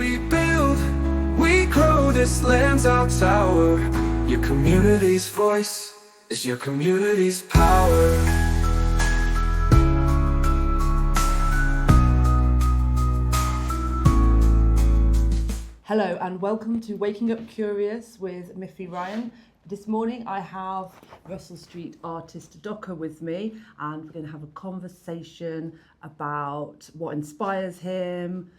we build, we grow, this land's our tower. Your community's voice is your community's power. Hello and welcome to Waking Up Curious with Miffy Ryan. This morning I have Russell Street artist Docker with me, and we're going to have a conversation about what inspires him,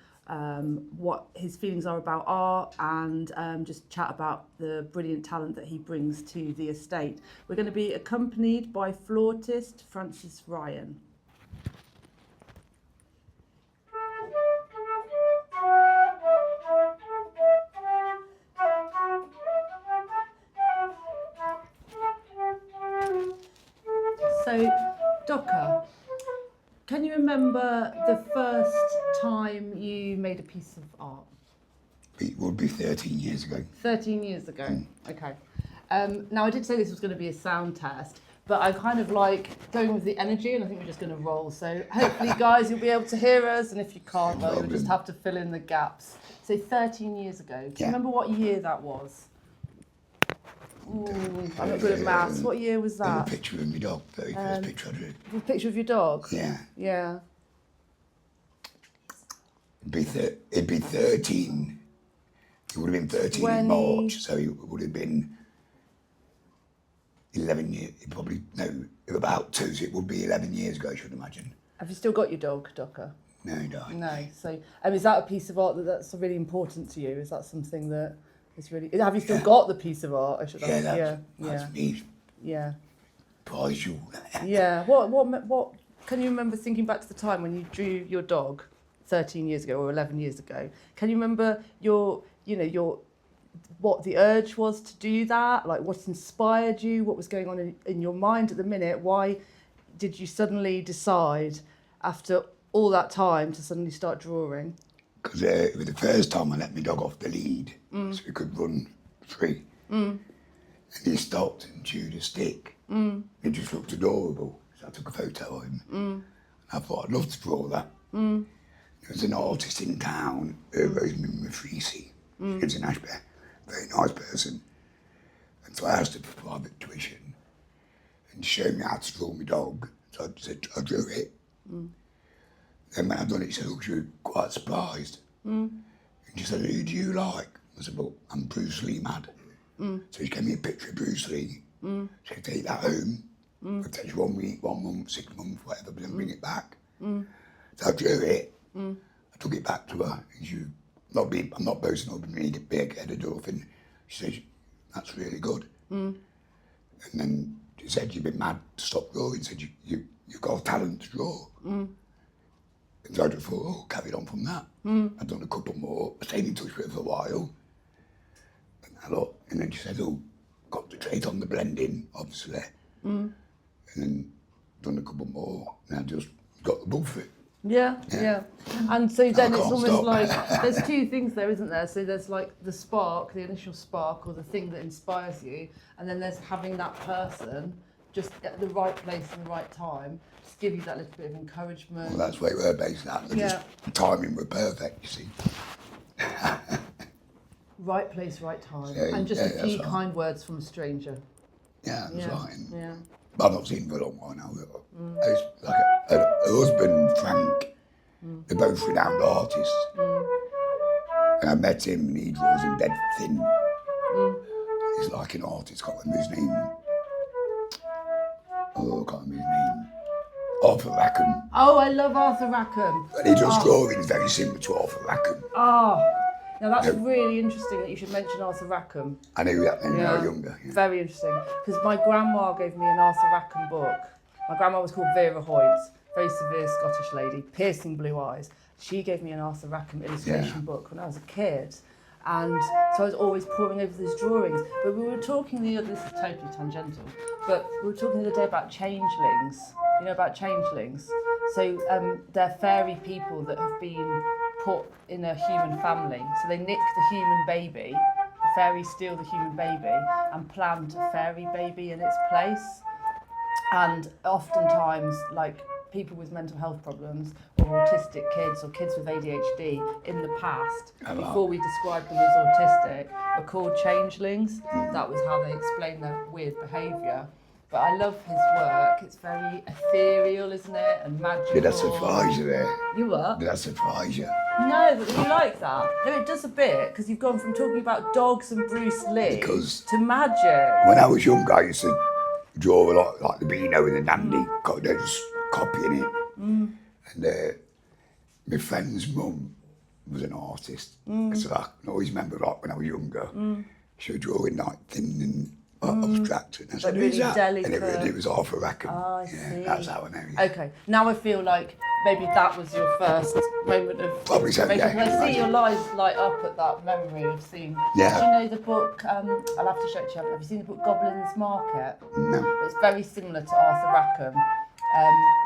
what his feelings are about art, and just chat about the brilliant talent that he brings to the estate. We're going to be accompanied by flautist Francis Ryan. So, Docker, can you remember the first time you made a piece of art? It would be 13 years ago. 13 years ago, okay. Now, I did say this was going to be a sound test, but I kind of like going with the energy, and I think we're just going to roll. So hopefully, guys, you'll be able to hear us, and if you can't, well, you'll just have to fill in the gaps. So 13 years ago, do you remember what year that was? Ooh, I'm not good at maths. What year was that? A picture of my dog, very first picture I drew. A picture of your dog? Yeah. Yeah. It'd be 13. It would have been 13 in March, so it would have been 11 years. About 2, so it would be 11 years ago, I should imagine. Have you still got your dog, Docker? No, he died. No. So, is that a piece of art that's really important to you? Is that something that is really? Have you still got the piece of art? I should ask. That's me. Yeah. Prize jewel. Yeah. What? Can you remember thinking back to the time when you drew your dog 13 years ago or 11 years ago? Can you remember what the urge was to do that? Like, what inspired you? What was going on in your mind at the minute? Why did you suddenly decide, after all that time, to suddenly start drawing? Because it was the first time I let my dog off the lead, so he could run free. And he stopped and chewed a stick. It just looked adorable, so I took a photo of him. And I thought I'd love to draw that. There was an artist in town, Rosemary Mafrisi. She was in Ashby, very nice person. And so I asked her for private tuition and she showed me how to draw my dog. So I said, I drew it. Then when I'd done it, she said, oh, she was quite surprised. And she said, who do you like? I said, well, I'm Bruce Lee mad. So she gave me a picture of Bruce Lee. She said, take that home. It'll take you 1 week, 1 month, 6 months, whatever, but then bring it back. So I drew it. I took it back to her. And I'm not boasting up and really big-headed or anything. She said, that's really good. And then she said, you've been mad to stop drawing. She said, you've got a talent to draw. And so I just thought, carried on from that. I'd done a couple more, I stayed in touch with her for a while. And then she said, concentrate on the blending, obviously. And then done a couple more, and I just got the bug for it. Yeah. And so then it's almost stop. like, there's two things there, isn't there? So there's like the spark, the initial spark, or the thing that inspires you, and then there's having that person just at the right place and the right time, just give you that little bit of encouragement. Well, that's where we're based at. Just the timing were perfect, you see. Right place, right time. And just a few kind words from a stranger. Yeah, that's right. Yeah. But I've not seen him for a long while now. Like her husband, Frank, they're both renowned artists. And I met him and he draws him dead thin. He's like an artist, can't remember his name. I can't remember his name. Arthur Rackham. Oh, I love Arthur Rackham. And he does drawings very similar to Arthur Rackham. Now that's really interesting that you should mention Arthur Rackham. I knew that when I was younger. Yeah. Very interesting, because my grandma gave me an Arthur Rackham book. My grandma was called Vera Hoyt, very severe Scottish lady, piercing blue eyes. She gave me an Arthur Rackham illustration book when I was a kid. And so I was always poring over those drawings. But we were talking this is totally tangential, but we were talking the other day about changelings. You know about changelings? So they're fairy people that have been put in a human family. So they nick the human baby, the fairies steal the human baby and plant a fairy baby in its place. And oftentimes, like, people with mental health problems or autistic kids or kids with ADHD in the past, Oh, wow. before we described them as autistic, were called changelings. That was how they explained their weird behaviour. But I love his work. It's very ethereal, isn't it? And magical. Did that surprise you there? You what? Did that surprise you? No, but you like that. No, it does a bit, because you've gone from talking about dogs and Bruce Lee Because to magic. when I was younger, I used to draw a lot like the Beano and the Dandy, just copying it. And my friend's mum was an artist, so I can always remember like when I was younger, she was drawing like thin and abstract, and I said, really "Who's that?" delicate. And it was Arthur Rackham. Oh, I see. That's how I know you. Okay, now I feel like maybe that was your first moment of Probably so, inspiration. yeah, I see imagine. your eyes light up at that memory of seeing. Yeah. Do you know the book? I'll have to show it to you. Have you seen the book Goblin's Market? No. It's very similar to Arthur Rackham,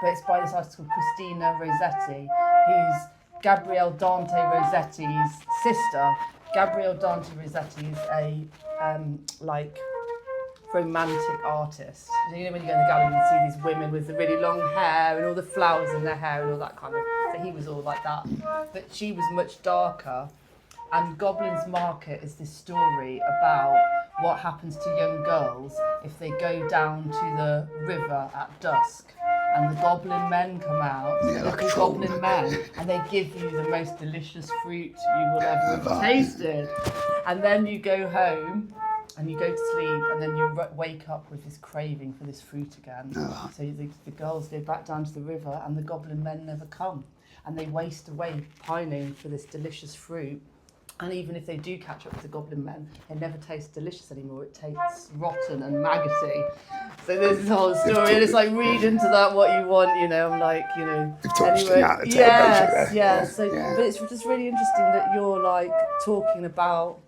but it's by this artist called Christina Rossetti, who's Gabriele Dante Rossetti's sister. Gabriele Dante Rossetti is a like romantic artist. You know when you go in the gallery and you see these women with the really long hair and all the flowers in their hair and all that kind of. So he was all like that, but she was much darker. And Goblin's Market is this story about what happens to young girls if they go down to the river at dusk and the goblin men come out, Yeah, like a the troll. goblin men, and they give you the most delicious fruit you will ever have tasted. And then you go home and you go to sleep, and then you wake up with this craving for this fruit again. Oh. So the girls go back down to the river and the goblin men never come. And they waste away pining for this delicious fruit. And even if they do catch up with the goblin men, it never tastes delicious anymore. It tastes rotten and maggoty. So there's this whole story, and it's like, read into that what you want, you know. I'm like, you know. You've touched anyway, it out of the yes, basically. yeah. Yeah, So, yeah. but it's just really interesting that you're like talking about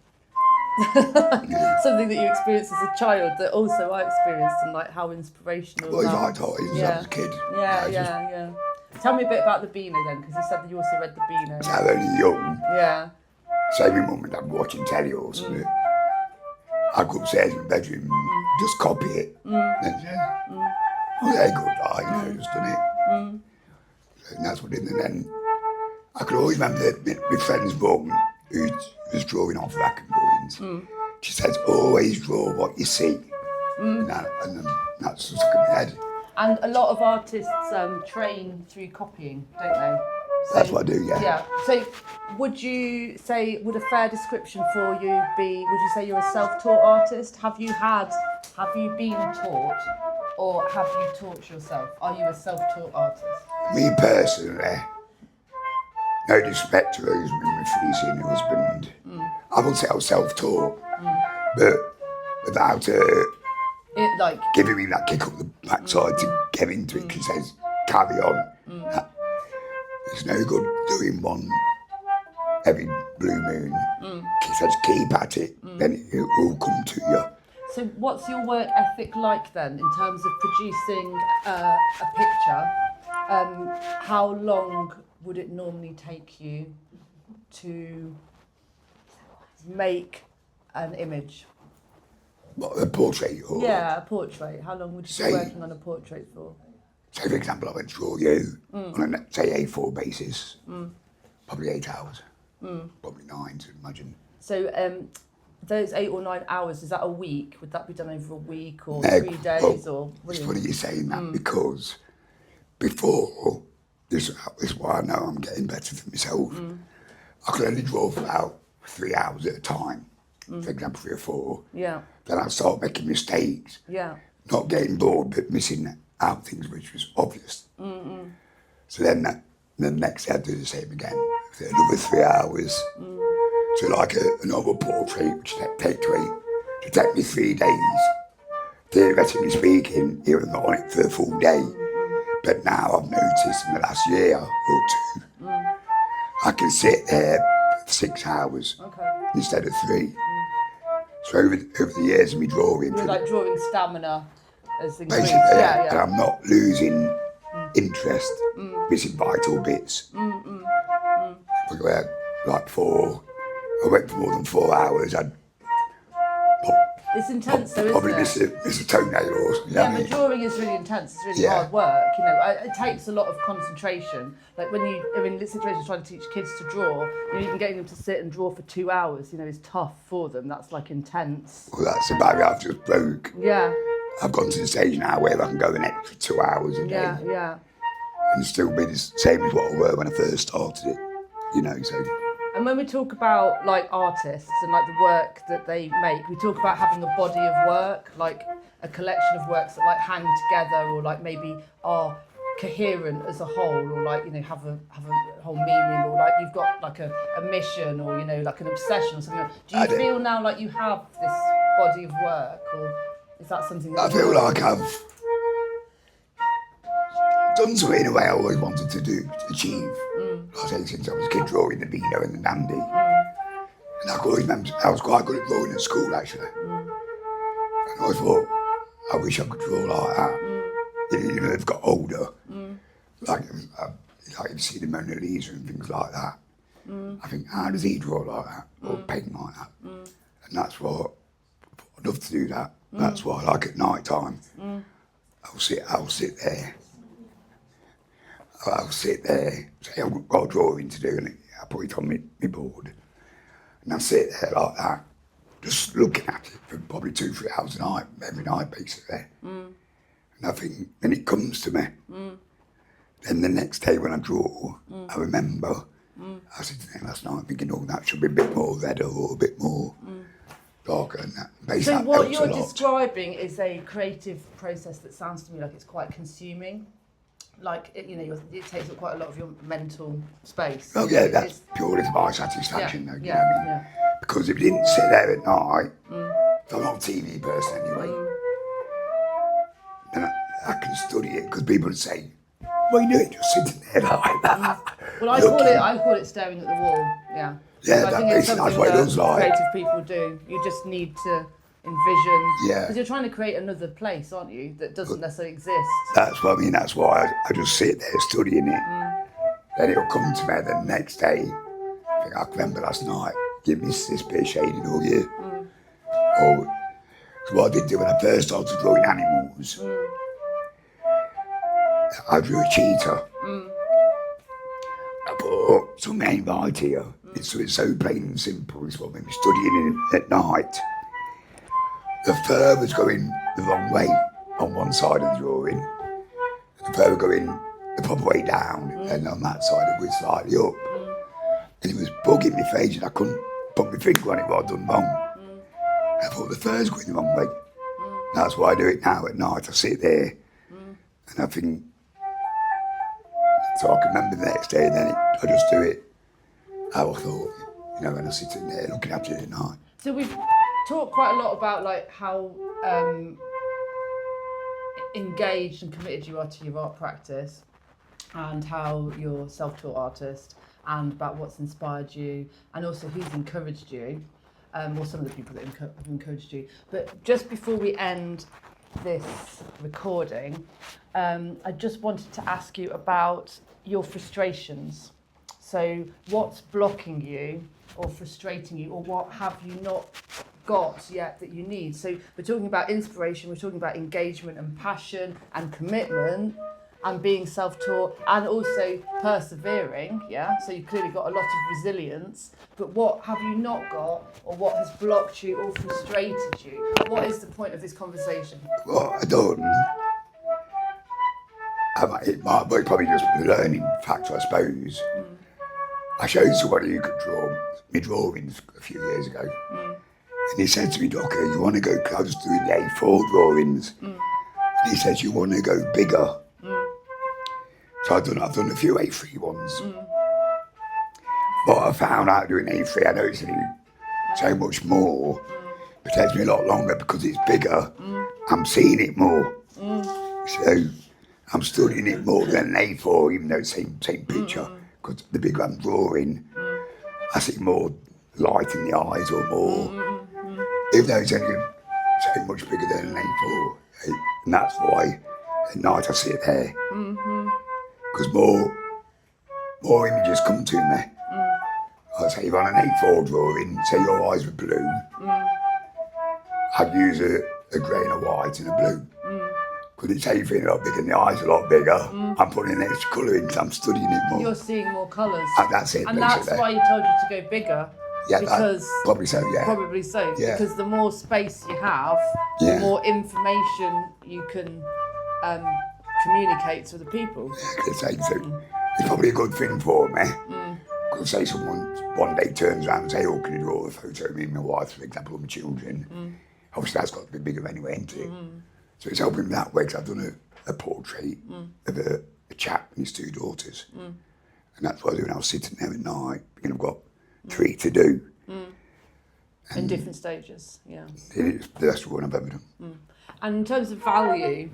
something that you experienced as a child that also I experienced, and like how inspirational. Well, that- I toys as I was a kid. Yeah, You know, yeah. Tell me a bit about the Beano then, because you said that you also read the Beano. just, I was only young. Yeah. So my mum and dad were watching telly or something. I'd go upstairs in my bedroom, just copy it. Then say, oh, yeah, good, you know, just done it. And that's what I did. And then I could always remember that my friend's mum, who was drawing off Rackham drawings, she says, always draw what you see. And that's just stuck in my head. And a lot of artists train through copying, don't they? So, That's what I do, yeah. Yeah. So would you say, would a fair description for you be, would you say you're a self-taught artist? Have you been taught, or have you taught yourself? Are you a self-taught artist? Me personally, no disrespect to those my freezing husband, I would say I was self-taught, but without It like, giving me that kick up the backside to get into it, because he says, carry on. It's no good doing one every blue moon. He says, keep at it, then it will come to you. so what's your work ethic like then, in terms of producing a picture? How long would it normally take you to make an image? What, a portrait? Or, Yeah, a portrait. How long would you Say- be working on a portrait for? Say, for example, I went to draw you on a, say, A4 basis, probably 8 hours, probably 9, to imagine. So those 8 or 9 hours, is that a week? Would that be done over a week or No, 3 days? well, Or it's funny you're saying that, because before, this is why I know I'm getting better for myself, I could only draw for about 3 hours at a time, for example, 3 or 4. Yeah, Then I'd start making mistakes, yeah. not getting bored, but missing out things which was obvious. So then the next day I'd do the same again, for another 3 hours. So like a normal portrait, which to take me 3 days, theoretically speaking, you were not on it for a full day. But now I've noticed in the last year or 2, I can sit there for 6 hours instead of 3. So over the years of me drawing, You're like drawing stamina as things basically, yeah. and I'm not losing interest, missing vital bits. Like before, I went for more than 4 hours, I'd It's intense though, Probably isn't it? miss a toenail or something. Yeah, but drawing is really intense. It's really hard work. You know, it takes a lot of concentration. Like when you are in situations trying to teach kids to draw, you know, even getting them to sit and draw for 2 hours, you know, is tough for them. That's like intense. Well, that's the barrier I've just broke. Yeah. I've gone to the stage now where I can go an extra 2 hours a day. Yeah. And still be the same as what I were when I first started it. You know, so. And when we talk about like artists and like the work that they make, we talk about having a body of work, like a collection of works that like hang together or like maybe are coherent as a whole, or like, you know, have a whole meaning, or like you've got like a mission, or, you know, like an obsession or something. Do you feel now like you have this body of work, or is that something that I feel like I've done something in a way I always wanted to achieve. Like I say, since I was a kid, drawing the Beano and the Dandy. And I could always remember, I was quite good at drawing at school actually. And I always thought, I wish I could draw like that. You know, they've got older. Like you see the Mona Lisa and things like that. I think, how does he draw like that? Or paint like that? And that's what, I'd love to do that. That's what I like at night time. I'll sit there. Say I've got a drawing to do, and I put it on my board. And I sit there like that, just looking at it for probably 2-3 hours a night, every night basically. And I think, then it comes to me. Then the next day when I draw, I remember, I was sitting there last night thinking, oh, that should be a bit more redder or a bit more darker. And that, so what you're describing is a creative process that sounds to me like it's quite consuming. Like, you know, it takes up quite a lot of your mental space. Oh yeah, that's purely for my satisfaction though, you know what I mean? Yeah. Because if you didn't sit there at night, I'm not a TV person anyway, then I can study it, because people would say, what are you doing, just sitting there like that? Well, I call it staring at the wall, yeah. Yeah, I think it's that's what it looks like. creative people do. You just need to envision, because Yeah. you're trying to create another place, aren't you, that doesn't necessarily exist. That's what I mean, that's why I just sit there studying it. Then it'll come to me the next day. I think I can remember last night, give me this bit of shading all year. Or, so what I did do when I first started drawing animals, I drew a cheetah. I put some main right here. It's so plain and simple. It's what made me studying it at night. The fur was going the wrong way on one side of the drawing. The fur was going the proper way down, and on that side it was slightly up. And it was bugging me face, and I couldn't put my finger on it what I'd done wrong. I thought the fur's going the wrong way. That's why I do it now at night. I sit there, and I think, so I can remember the next day, and then I just do it how I thought, you know, when I sit in there looking at it at night. So we've talked quite a lot about like how engaged and committed you are to your art practice, and how you're a self-taught artist, and about what's inspired you, and also who's encouraged you, or some of the people that have encouraged you. But just before we end this recording, I just wanted to ask you about your frustrations. So what's blocking you or frustrating you, or what have you not got yet that you need? So we're talking about inspiration, we're talking about engagement and passion and commitment and being self-taught and also persevering, yeah? So you've clearly got a lot of resilience, but what have you not got, or what has blocked you or frustrated you? What is the point of this conversation? Well, I don't. It might be probably just a learning factor, I suppose. I showed somebody who could draw me drawings a few years ago. And he said to me, Docker, you want to go, I was doing the A4 drawings. And he says, you want to go bigger. So I've done a few A3 ones. But I found out doing A3, I know it's only so much more, but it takes me a lot longer because it's bigger. I'm seeing it more. So I'm studying it more than an A4, even though it's the same picture. Because the bigger I'm drawing, I see more light in the eyes or more. Even though it's only so much bigger than an A4. And that's why at night I sit there. Because more images come to me. I say, if on an A4 drawing, say your eyes were blue, I'd use a grey and a white and a blue. Because it's everything a lot bigger and the eyes a lot bigger. I'm putting an extra colour in because I'm studying it more. You're seeing more colours. And that's it, And basically. that's why he told you to go bigger. Yeah, because probably so, yeah. Probably so. Yeah. Because the more space you have, Yeah. the more information you can communicate to the people. Yeah, because it's probably a good thing for me. Because say someone one day turns around and say, oh, can you draw a photo of me and my wife, for example, of my children? Obviously that's got to be bigger anyway, ain't it? So it's helping that way, because I've done a portrait of a chap and his 2 daughters. And that's what I do when I was sitting there at night, thinking I've got 3 to do. In different stages, yeah. It's the best one I've ever done. And in terms of value,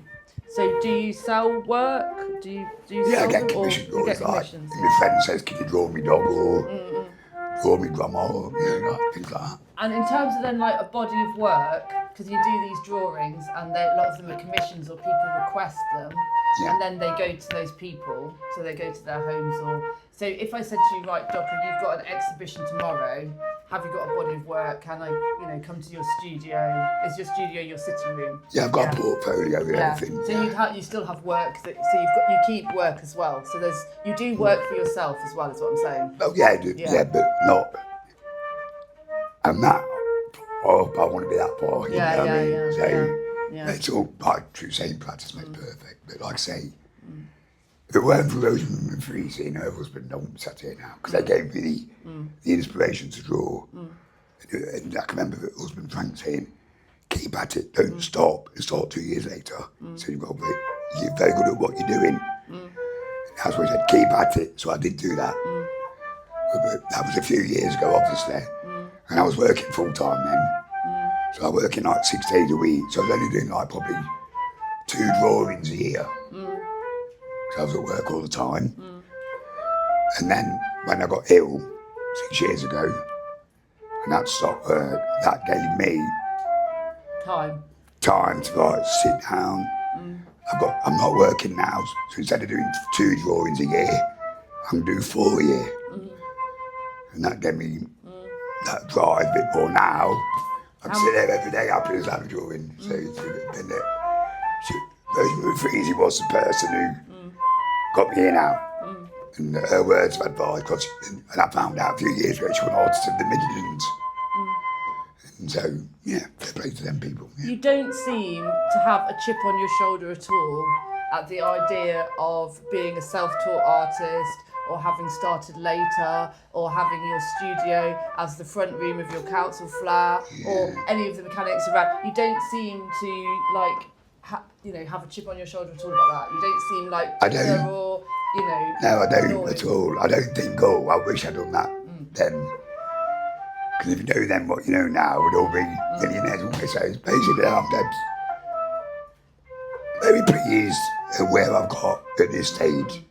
so do you sell work? Do you Yeah, sell I get them, or commission you get drawings. Like, commissions? if my friend says, can you draw me dog or draw me grandma, or like, things like that. And in terms of then like a body of work, because you do these drawings and a lot of them are commissions or people request them, and then they go to those people, so they go to their homes. Or so if I said to you, right, Doctor, you've got an exhibition tomorrow, have you got a body of work? Can I, come to your studio? Is your studio your sitting room? Yeah, I've got a portfolio and everything. So you still have work so you keep work as well. So you do work for yourself as well, is what I'm saying. Oh yeah, I do. Yeah, but not. I'm not. Oh, I want to be that far. You know what I mean? So it's all like true saying practice makes perfect. But like I say, if it weren't for Rosemary and Freezy and her husband, I wouldn't be sat here now, because they gave me the inspiration to draw. And I can remember the husband Frank saying, keep at it, don't stop. And start 2 years later. So you're very good at what you're doing. And that's why he said, keep at it. So I did do that. But that was a few years ago, obviously. And I was working full time then. So I was working like 6 days a week. So I was only doing like probably 2 drawings a year. So I was at work all the time. And then when I got ill 6 years ago, and that stopped work, that gave me time to like sit down. I'm not working now, so instead of doing 2 drawings a year, I'm gonna do 4 a year. And that gave me that drive a bit more now. I can sit there every day happy as I'm drawing. So it's been it. Rosemary Freezy was the person who got me in out. And her words of advice, and I found out a few years ago she was an artist of the Midlands. And so, yeah, fair play to them people. Yeah. You don't seem to have a chip on your shoulder at all at the idea of being a self-taught artist, or having started later, or having your studio as the front room of your council flat, or any of the mechanics around. You don't seem to have a chip on your shoulder at all about that. You don't seem like bitter or No, I don't annoyed. at all. I don't think, oh, I wish I'd done that then. Because if you know then what you know now, we'd all be millionaires, wouldn't we? So basically, I'm dead. Very pleased at where I've got at this stage.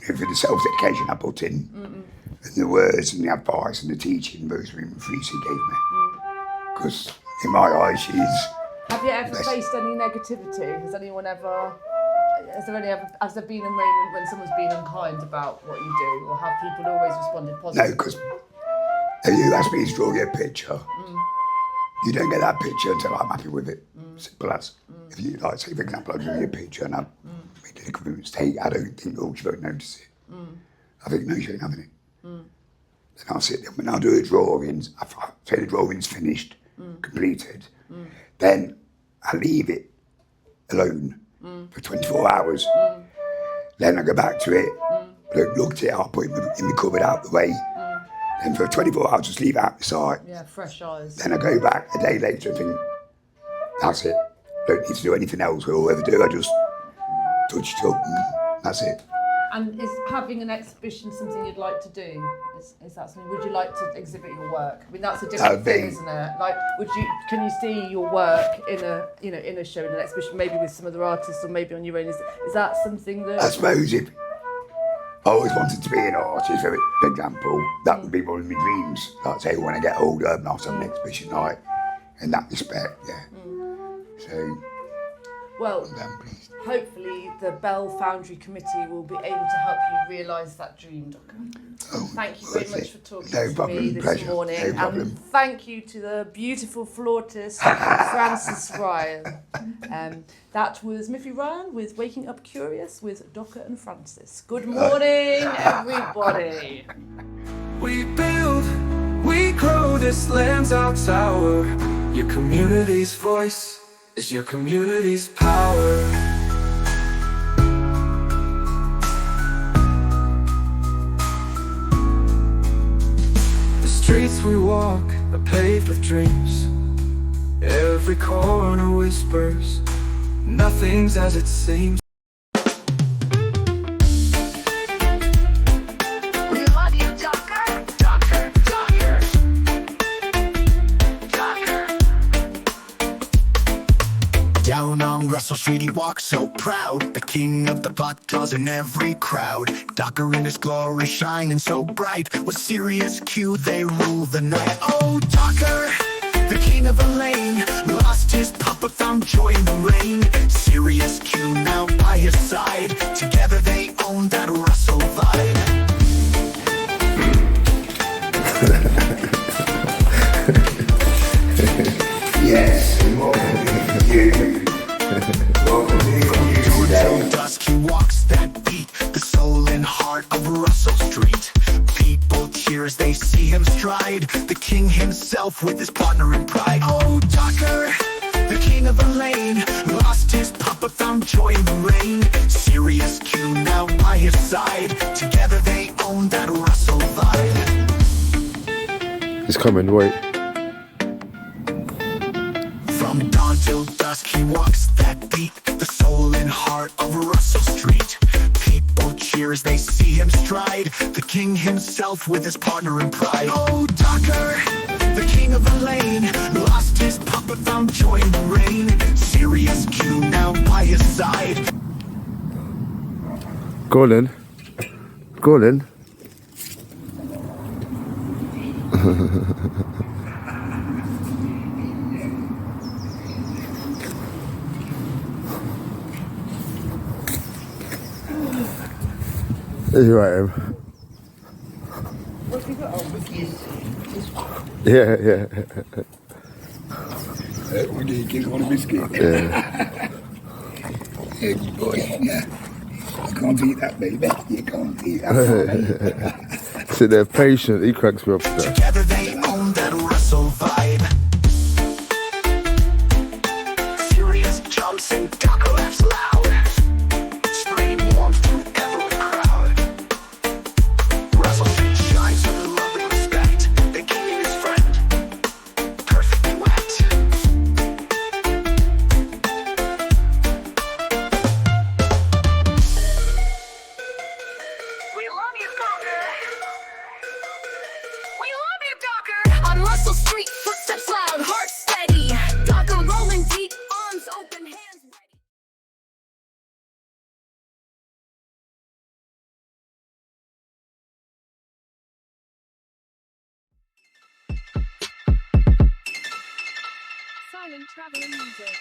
For the self-education I put in, and the words and the advice and the teaching Rosemary and Freezy gave me. Because in my eyes, she's. Have you ever faced any negativity? Has there been a moment when someone's been unkind about what you do, or have people always responded positively? No, because if you ask me to draw you a picture, you don't get that picture until I'm happy with it. Simple as. If you like, say for example, I drew you a picture and I made a complete mistake, I don't think, oh, she won't notice it. I think, no, she ain't having it. Then I'll sit there, when I'll do the drawings, say the drawing's finished, completed, then I leave it alone for 24 hours. Then I go back to it, look at it, I'll put it in my cupboard out the way. Then for 24 hours, just leave it out the side. Yeah, fresh eyes. Then I go back a day later and think, that's it. Don't need to do anything else. All I ever do, I just touch it up and that's it. And is having an exhibition something you'd like to do? Is that something? Would you like to exhibit your work? I mean, that's a different thing, isn't it? Like, can you see your work in a show, in an exhibition, maybe with some other artists, or maybe on your own? Is that something that? I suppose if I always wanted to be an artist, for example, that would be one of my dreams. Like say, when I get older, I'll have an exhibition night. In that respect, yeah. So. Well, I'm pleased. hopefully the Bell Foundry Committee will be able to help you realise that dream, Docker. Oh, Thank you very worth much it. for talking No to problem, me this pleasure. morning. No problem. And thank you to the beautiful flautist, Francis Ryan. That was Miffy Ryan with Waking Up Curious with Docker and Francis. Good morning, everybody. We build, we grow, this land's our tower. Your community's voice is your community's power. The streets we walk are paved with dreams. Every corner whispers, nothing's as it seems. We love you, Docker. Docker, Docker. Docker. Down on Russell Street he walks so proud, the king of the pot calls in every crowd. Docker in his glory shining so bright, with serious Q they rule the night. Oh, Docker, the king of the lane, lost his puppet, found joy in the rain. Serious Q now by his side, together they own that Russell vibe. Yes, more than you. More than you Till today. dusk he walks that beat, the soul and heart of Russell Street. People cheer as they see him stride, the king himself with his partner in pride. Oh, Docker, the king of the lane, lost his puppet, found joy in the rain. Serious Q now by his side, together they own that Russell vibe. It's coming, wait. From dawn till dusk he walks that beat, the soul and heart of Russell Street. People cheer as they see him stride, the king himself with his partner in pride. Oh, Docker, the king of the lane, lost his puppet, found joy in the rain. Serious Q now by his side. Go on then. Go on then. You're right, Em. What have you got on? Yeah. What do you give one a biscuit? Yeah. Yeah, good boy. Yeah. You can't beat that, baby. You can't beat that. Sit there patient, he cracks me up there. Together they own that Russell vibe. Serious jumps and Docker laughs loud, spreading warmth through every crowd. Russell Street shines with a loving respect, the king and his friend, perfectly wet. We love you, Docker. We love you, Docker. On Russell Street, footsteps loud, heart steady. Docker rolling deep, arms open, hands ready. Silent traveling music.